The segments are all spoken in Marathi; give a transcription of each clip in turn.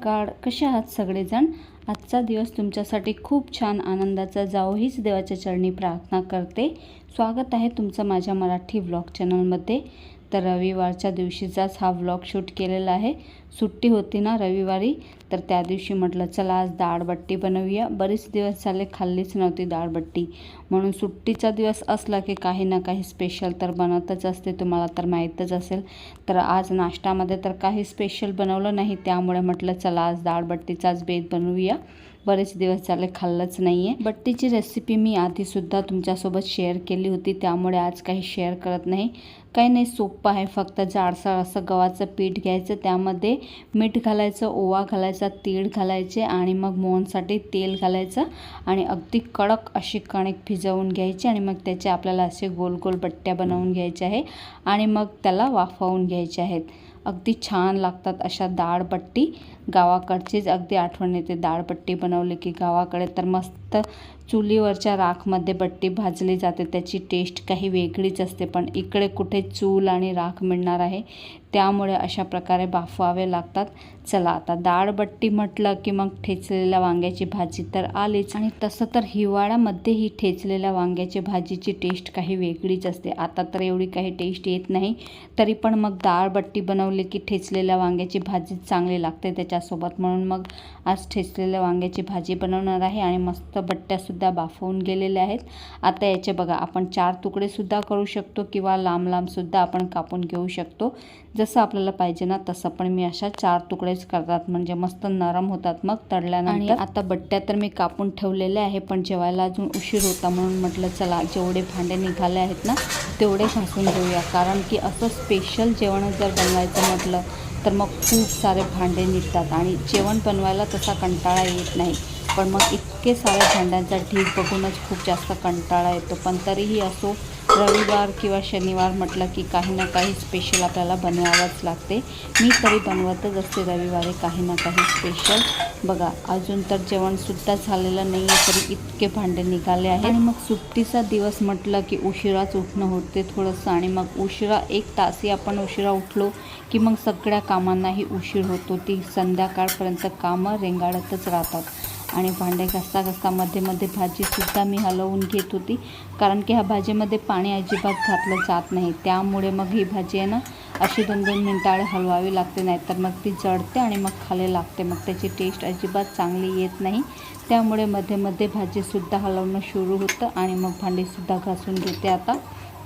सकाळ. कशा आहात सगळेजण? आजचा दिवस तुमच्यासाठी खूप छान आनंदाचा जावो हीच देवाच्या चरणी प्रार्थना करते. स्वागत आहे तुमचं माझ्या मराठी व्लॉग चॅनलमध्ये. तर रविवारच्या दिवशीचाच हा व्लॉग शूट केलेला आहे. सुट्टी होती ना रविवारी, तर त्या दिवशी म्हटलं चला आज डाळबट्टी बनवूया. बरेच दिवस झाले खाल्लीच नव्हती डाळबट्टी, म्हणून सुट्टीचा दिवस असला की काही ना काही स्पेशल तर बनतच असते, तुम्हाला तर माहीतच असेल. तर आज नाश्त्यामध्ये तर काही स्पेशल बनवलं नाही, त्यामुळे म्हटलं चला आज डाळबट्टीचाच बेत बनवूया. बरेच दिवस झाले खाल्लंच नाही आहे. बट्टीची रेसिपी मी आधीसुद्धा तुमच्यासोबत शेअर केली होती, त्यामुळे आज काही शेअर करत नाही. काही नाही, सोपं आहे. फक्त जाडसर असं गव्हाचं पीठ घ्यायचं, त्यामध्ये मीठ घालायचं, ओवा घालायचा, तीळ घालायचे आणि मग मोहनसाठी तेल घालायचं आणि अगदी कडक अशी कणिक भिजवून घ्यायची आणि मग त्याचे आपल्याला असे गोल गोल बट्ट्या बनवून घ्यायच्या आहे आणि मग त्याला वाफवून घ्यायचे आहेत. अगदी छान लागतात अशा डाळबट्टी. गावाकडचीच अगदी आठवण येते. डाळबट्टी बनवली की गावाकडे तर मस्त चुलीवरच्या राखमध्ये बट्टी भाजली जाते, त्याची टेस्ट काही वेगळीच असते. पण इकडे कुठे चूल आणि राख मिळणार आहे, त्यामुळे अशा प्रकारे बाफवावे लागतात. चला आता डाळबट्टी म्हटलं की मग ठेचलेल्या वांग्याची भाजी तर आलीच, आणि तसं तर हिवाळ्यामध्ये ही ठेचलेल्या वांग्याची भाजीची टेस्ट काही वेगळीच असते. आता तर एवढी काही टेस्ट येत नाही, तरी पण मग डाळबट्टी बनवली की ठेचलेल्या वांग्याची भाजी चांगली लागते त्याच्यासोबत. म्हणून मग आज ठेचलेल्या वांग्याची भाजी बनवणार आहे आणि मस्त बट्ट्यासुद्धा बाफवून गेलेल्या आहेत. आता याचे बघा, आपण 4 तुकडेसुद्धा करू शकतो किंवा लांब लांबसुद्धा आपण कापून घेऊ शकतो, जसं आपल्याला पाहिजे ना तसं. पण मी अशा 4 तुकडेच करतात, म्हणजे मस्त नरम होतात मग तळल्यानंतर. आणि आता बट्ट्या तर मी कापून ठेवलेल्या आहे, पण जेवायला अजून उशीर होता म्हणून म्हटलं चला जेवढे भांडे निघाले आहेत ना तेवढे घासून घेऊया. कारण की असं स्पेशल जेवण जर बनवायचं म्हटलं तर मग खूप सारे भांडे निघतात आणि जेवण बनवायला तसा कंटाळा येत नाही. पण मग इतके सारे भांड्यांचा ढीग बघूनच खूप जास्त कंटाळा येतो. पण तरीही असो, रविवार किंवा शनिवार म्हटलं की काही ना काही स्पेशल आपल्याला बनवावंच लागते. मी तरी बनवतच असते रविवारी काही ना काही स्पेशल. बघा अजून तर जेवणसुद्धा झालेलं नाही आहे तरी इतके भांडे निघाले आहेत. आणि मग सुट्टीचा दिवस म्हटलं की उशिराच उठणं होते थोडंसं, आणि मग उशिरा 1 तासही आपण उशिरा उठलो की मग सगळ्या कामांनाही उशीर होतो. ती संध्याकाळपर्यंत कामं रेंगाळतच राहतात. आणि भांडे घासता घासता मध्ये मध्ये भाजीसुद्धा मी हलवून घेत होती, कारण की ह्या भाजीमध्ये पाणी अजिबात घातलं जात नाही. त्यामुळे मग ही भाजी आहे ना अशी 2-2 मिनिटाळे हलवावी लागते, नाहीतर मग ती जळते आणि मग खाली लागते. मग त्याची टेस्ट अजिबात चांगली येत नाही. त्यामुळे मध्ये मध्ये भाजीसुद्धा हलवणं सुरू होतं आणि मग भांडीसुद्धा घासून घेते आता.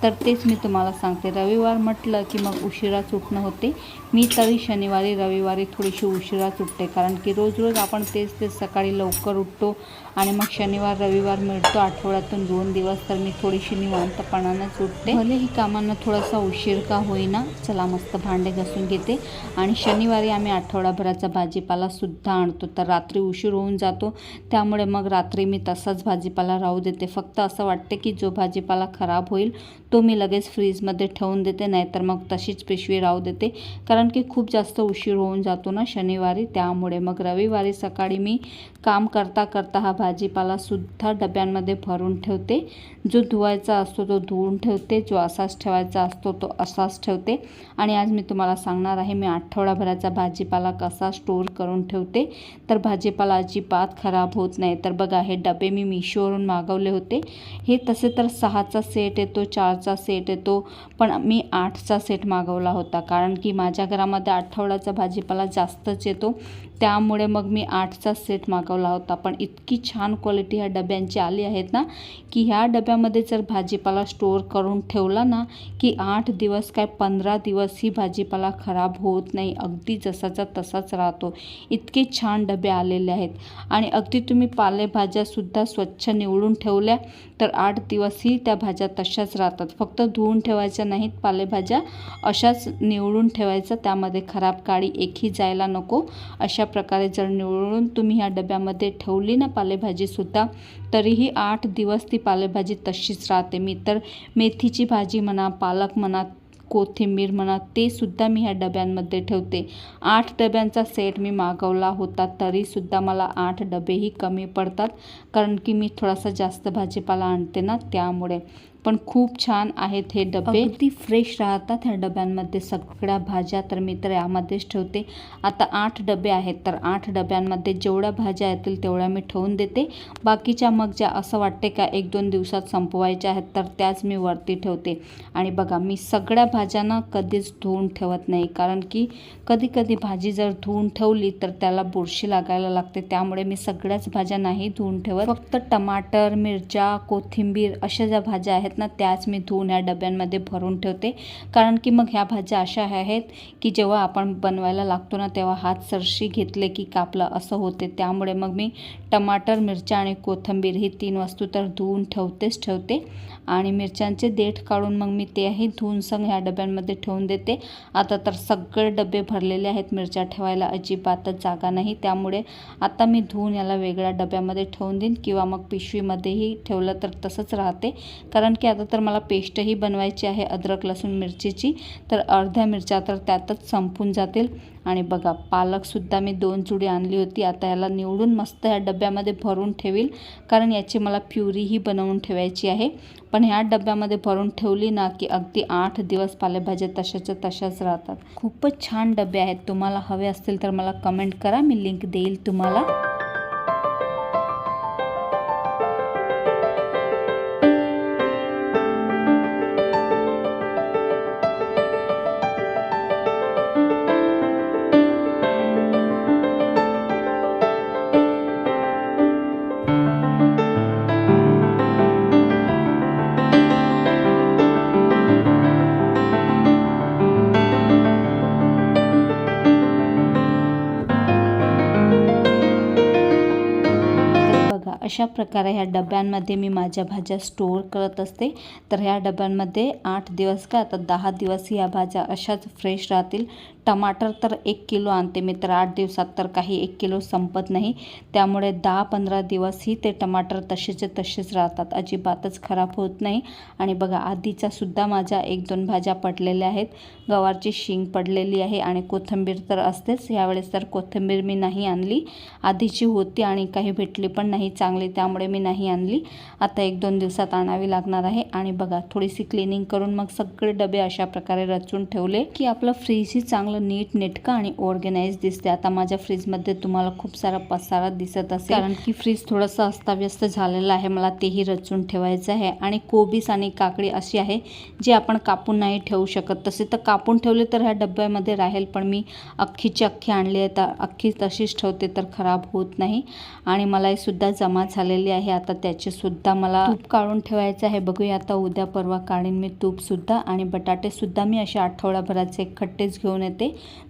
तर तेच मी तुम्हाला सांगते, रविवार म्हटलं की मग उशिराच उठणं होते. मी तरी शनिवारी रविवारी थोडीशी उशिराच उठते, कारण की रोज रोज आपण तेच सकाळी लवकर उठतो आणि मग शनिवार रविवार मिळतो आठवड्यातून 2 दिवस, तर मी थोडीशी निवांतपणानंच उठते. भलेही कामांना थोडासा उशीर का होईना. चला मस्त भांडे घासून घेते. आणि शनिवारी आम्ही आठवडाभराचा भाजीपालासुद्धा आणतो, तर रात्री उशीर होऊन जातो, त्यामुळे मग रात्री मी तसाच भाजीपाला राहू देते. फक्त असं वाटते की जो भाजीपाला खराब होईल तो मी लगेच फ्रीजमध्ये ठेवून देते, नाहीतर मग तशीच पिशवी राहू देते, कारण की खूप जास्त उशीर होऊन जातो ना शनिवारी. त्यामुळे मग रविवारी सकाळी मी काम करता करता हा भाजीपालासुद्धा डब्यांमध्ये भरून ठेवते. जो धुवायचा असतो तो धुवून ठेवते, जो असाच ठेवायचा असतो तो असाच ठेवते. आणि आज मी तुम्हाला सांगणार आहे मी आठवडाभराचा भाजीपाला कसा स्टोअर करून ठेवते, तर भाजीपाला अजिबात खराब होत नाही. तर बघा, हे डबे मी मिशोवरून मागवले होते. हे तसे तर 6चा सेट येतो, 4चा सेट येतो, पण मी 8चा सेट मागवला होता, कारण की माझ्या घरामध्ये आठवड्याचा भाजीपाला जास्तच येतो, त्यामुळे मग मी 8चा सेट मागवला होता. पण इतकी छान क्वालिटी ह्या डब्यांची आली आहेत ना, की ह्या डब्यामध्ये जर भाजीपाला स्टोअर करून ठेवला ना की 8 दिवस काय 15 दिवस ही भाजीपाला खराब होत नाही, अगदी जसाचा तसाच राहतो. इतके छान डबे आलेले आहेत. आणि अगदी तुम्ही पालेभाज्यासुद्धा स्वच्छ निवडून ठेवल्या तर 8 दिवसही त्या भाज्या तशाच राहतात. फक्त धुवून ठेवायच्या नाहीत पालेभाज्या, अशाच निवडून ठेवायचं, त्यामध्ये खराब काळी एकही जायला नको. अशा प्रकारे जर निवडून तुम्ही ह्या डब्यामध्ये ठेवली ना पालेभाजीसुद्धा, तरीही 8 दिवस ती पालेभाजी तशीच राहते. मी तर मेथीची भाजी म्हणा, पालक म्हणा, कोथिंबीर म्हणा, ते सुद्धा मी ह्या डब्यांमध्ये ठेवते. 8 डब्यांचा सेट मी मागवला होता, तरीसुद्धा मला 8 डबेही कमी पडतात, कारण की मी थोडासा जास्त भाजीपाला आणते ना त्यामुळे. पण खूप छान आहेत हे डबे, अगदी फ्रेश राहतात ह्या डब्यांमध्ये सगळ्या भाज्या. तर मी तर यामध्येच ठेवते. आता 8 डबे आहेत, तर 8 डब्यांमध्ये जेवढ्या भाज्या येतील तेवढ्या मी ठेवून देते. बाकीच्या मग ज्या असं वाटते का 1-2 दिवसात संपवायच्या आहेत तर त्याच मी वरती ठेवते. आणि बघा मी सगळ्या भाज्यांना कधीच धुवून ठेवत नाही, कारण की कधी कधी भाजी जर धुवून ठेवली तर त्याला बुरशी लागायला लागते. त्यामुळे मी सगळ्याच भाज्या नाही धुवून ठेवत. फक्त टमाटर, मिरच्या, कोथिंबीर अशा ज्या भाज्या आहेत ना त्याच मी धुवून या डब्यांमध्ये भरून ठेवते. कारण की मग ह्या भाज्या अशा आहेत की जेव्हा आपण बनवायला लागतो ना तेव्हा हात सरशी घेतले की कापलं असं होते. त्यामुळे मग मी टमाटर, मिरच्या आणि कोथिंबीर ही 3 वस्तू तर धुवून ठेवते. आणि मिरच्यांचे देठ काढून मग मी तेही धुवून संग ह्या डब्यांमध्ये ठेवून देते. आता तर सगळे डबे भरलेले आहेत, मिरच्या ठेवायला अजिबातच जागा नाही. त्यामुळे आता मी धुवून याला वेगळ्या डब्यामध्ये ठेवून देईन किंवा मग पिशवीमध्येही ठेवलं तर तसंच राहते. कारण की आता तर मला पेस्टही बनवायची आहे अद्रक लसूण मिरचीची, तर अर्ध्या मिरच्या तर त्यातच संपून जातील. आणि बघा पालकसुद्धा मी 2 जुडी आणली होती. आता याला निवडून मस्त ह्या डब्यामध्ये भरून ठेवील, कारण याची मला प्युरीही बनवून ठेवायची आहे. पण ह्या डब्यामध्ये भरून ठेवली ना की अगदी 8 दिवस पालेभाज्या तशाच्या तशाच राहतात. खूपच छान डबे आहेत. तुम्हाला हवे असतील तर मला कमेंट करा, मी लिंक देईल तुम्हाला. अशा प्रकारे ह्या डब्यांमध्ये मी माझ्या भाज्या स्टोअर करत असते. तर ह्या डब्यांमध्ये 8 दिवस का आता 10 दिवस ह्या भाज्या अशाच फ्रेश राहतील. टमाटर तर 1 किलो आणते मी, तर 8 दिवसात तर काही 1 किलो संपत नाही. त्यामुळे 10-15 दिवसही ते टमाटर तसेचे तसेच राहतात, अजिबातच खराब होत नाही. आणि बघा आधीच्या सुद्धा माझ्या 1-2 भाज्या पडलेल्या आहेत. गवारची शिंग पडलेली आहे आणि कोथिंबीर तर असतेच. यावेळेस तर कोथिंबीर मी नाही आणली, आधीची होती आणि काही भेटली पण नाही चांगली, त्यामुळे मी नाही आणली. आता 1-2 दिवसात आणावी लागणार आहे. आणि बघा थोडीशी क्लिनिंग करून मग सगळे डबे अशा प्रकारे रचून ठेवले की आपलं फ्रीजही चांगलं नीट नेटकं आणि ऑर्गनाइज दिसते. आता माझ्या फ्रीजमध्ये तुम्हाला खूप सारा पसारा दिसत असेल, कारण की फ्रीज थोडंसं अस्ताव्यस्त झालेलं आहे. मला तेही रचून ठेवायचं आहे. आणि कोबीस आणि काकडी अशी आहे जी आपण कापून नाही ठेवू शकत. तसे तर कापून ठेवले तर ह्या डब्यामध्ये राहील, पण मी अख्खीची अख्खी आणली आहे तर अख्खी तशीच ठेवते तर खराब होत नाही. आणि मला हे सुद्धा जमा झालेली आहे. आता त्याचे सुद्धा मला तूप काढून ठेवायचं आहे. बघूया आता उद्या परवा काढीन मी तूपसुद्धा. आणि बटाटे सुद्धा मी अशा आठवड्याभराचे खट्टेच घेऊन येते.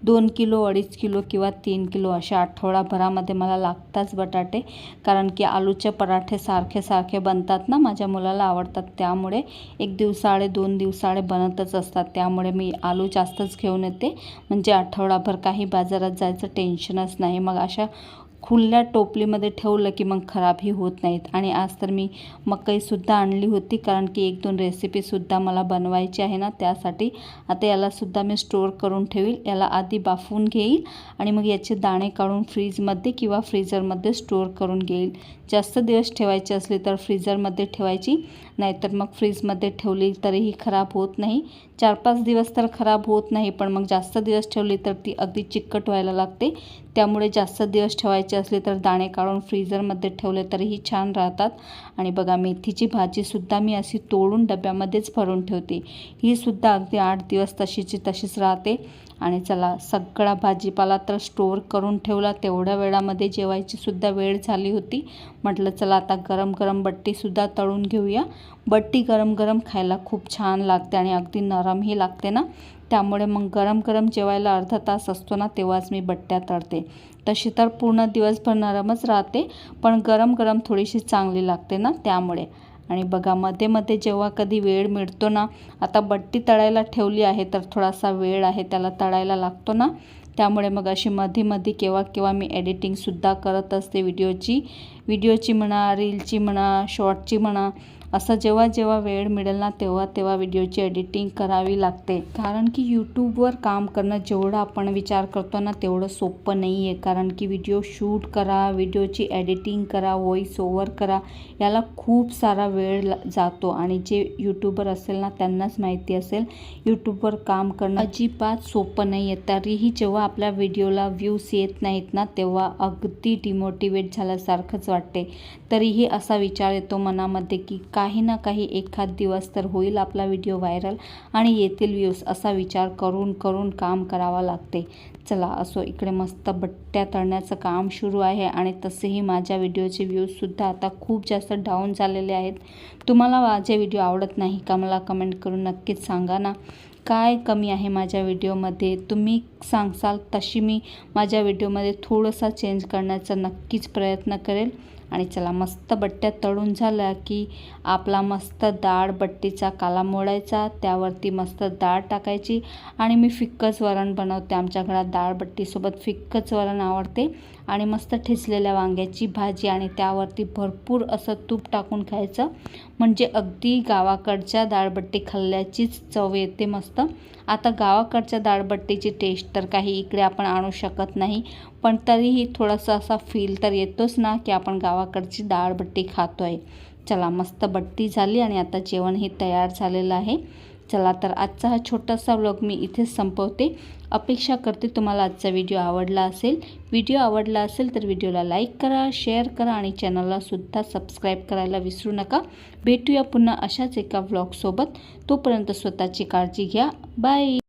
2 किलो, 2.5 किलो किंवा 3 किलो अशा आठवडाभरामध्ये मला लागताच बटाटे, कारण की आलूचे पराठे सारखे बनतात ना, माझ्या मुलाला आवडतात. त्यामुळे 1 दिवसाआडे 2 दिवसाआडे बनतच असतात. त्यामुळे मी आलू जास्तच घेऊन येते, म्हणजे आठवडाभर काही बाजारात जायचं टेन्शनच नाही. मग अशा खुल्या टोपलीमध्ये ठेवलं की मग खराबही होत नाहीत. आणि आज तर मी मकईसुद्धा आणली होती, कारण की 1-2 रेसिपीसुद्धा मला बनवायची आहे ना, त्यासाठी. आता यालासुद्धा मी स्टोअर करून ठेवील. याला आधी बाफून घेईल आणि मग याचे दाणे काढून फ्रीजमध्ये किंवा फ्रीझरमध्ये स्टोअर करून घेईल. जास्त दिवस ठेवायची असली तर फ्रीझरमध्ये ठेवायची, नाहीतर मग फ्रीजमध्ये ठेवली तरीही खराब होत नाही. 4-5 दिवस तर खराब होत नाही, पण मग जास्त दिवस ठेवली तर ती अगदी चिकट व्हायला लागते. त्यामुळे जास्त दिवस ठेवायची असली तर दाणे काढून फ्रीझरमध्ये ठेवले तरीही छान राहतात. आणि बघा मेथीची भाजीसुद्धा मी अशी तोडून डब्यामध्येच भरून ठेवते. ही सुद्धा अगदी 8 दिवस तशीची तशीच राहते. आणि चला सगळा भाजीपाला तर स्टोअर करून ठेवला. तेवढ्या वेळामध्ये जेवायची सुद्धा वेळ झाली होती. म्हटलं चला आता गरम गरम बट्टीसुद्धा तळून घेऊया. बट्टी गरम गरम खायला खूप छान लागते आणि अगदी नरमही लागते ना. त्यामुळे मग गरम गरम जेवायला अर्धा तास असतो ना तेव्हाच मी बट्ट्या तळते. तशी तर पूर्ण दिवसभर नरमच राहते, पण गरम गरम थोडीशी चांगली लागते ना, त्यामुळे. आणि बघा मध्ये मध्ये जेव्हा कधी वेळ मिळतो ना, आता बट्टी तळायला ठेवली आहे तर थोडासा वेळ आहे त्याला तळायला लागतो ना, त्यामुळे मग अशी मध्ये मध्ये केव्हा केव्हा मी एडिटिंगसुद्धा करत असते व्हिडिओची. व्हिडिओची म्हणा, रीलची म्हणा, शॉर्टची म्हणा, असं जेव्हा वेळ मिळेल ना तेव्हा व्हिडिओची एडिटिंग करावी लागते. कारण की यूट्यूबवर काम करणं जेवढं आपण विचार करतो ना तेवढं सोपं नाही आहे. कारण की व्हिडिओ शूट करा, व्हिडिओची एडिटिंग करा, व्हॉईस ओव्हर करा, याला खूप सारा वेळ जातो. आणि जे यूट्यूबर असेल ना त्यांनाच माहिती असेल यूट्यूबवर काम करणं अजिबात सोपं नाही आहे. तरीही जेव्हा आपल्या व्हिडिओला व्ह्यूज येत नाहीत ना तेव्हा अगदी डिमोटिवेट झाल्यासारखंच वाटते. तरीही असा विचार येतो मनामध्ये की काही ना काही एखाद दिवस तर होईल आपला व्हिडिओ व्हायरल आणि येतील व्ह्यूज, असा विचार करून काम करावं लागते. चला असो, इकडे मस्त बट्ट्या तळण्याचं काम सुरू आहे आणि तसेही माझ्या व्हिडिओचे व्ह्यूजसुद्धा आता खूप जास्त डाऊन झालेले आहेत. तुम्हाला माझे व्हिडिओ आवडत नाही का? मला कमेंट करून नक्कीच सांगा ना. काय कमी आहे माझ्या व्हिडिओमध्ये? तुम्ही सांगसाल तशी मी माझ्या व्हिडिओमध्ये थोडंसं चेंज करण्याचा नक्कीच प्रयत्न करेल. आणि चला, मस्त बट्ट्या तळून झाल्या की आपला मस्त डाळ बट्टीचा काला मोडायचा, त्यावरती मस्त डाळ टाकायची. आणि मी फिक्कच वरण बनवते. आमच्या घरात डाळ बट्टीसोबत फिक्कच वरण आवडते. आणि मस्त ठेचलेल्या वांग्याची भाजी आणि त्यावरती भरपूर असं तूप टाकून खायचं, म्हणजे अगदी गावाकडच्या डाळबट्टी खाल्ल्याचीच चव येते मस्त. आता गावाकडच्या डाळबट्टीची टेस्ट तर काही इकडे आपण आणू शकत नाही, पण तरीही थोडासा असा फील तर येतोच ना की आपण गावाकडची डाळबट्टी खातो आहे. चला, मस्त बट्टी झाली आणि आता जेवणही तयार झालेलं आहे. चला तर आजचा हा छोटासा व्लॉग मी इथेच संपवते. अपेक्षा करते तुम्हाला आजचा व्हिडिओ आवडला असेल. व्हिडिओ आवडला असेल तर व्हिडिओला लाईक करा, शेअर करा आणि चॅनललासुद्धा सबस्क्राईब करायला विसरू नका. भेटूया पुन्हा अशाच एका व्लॉगसोबत. तोपर्यंत स्वतःची काळजी घ्या. बाय.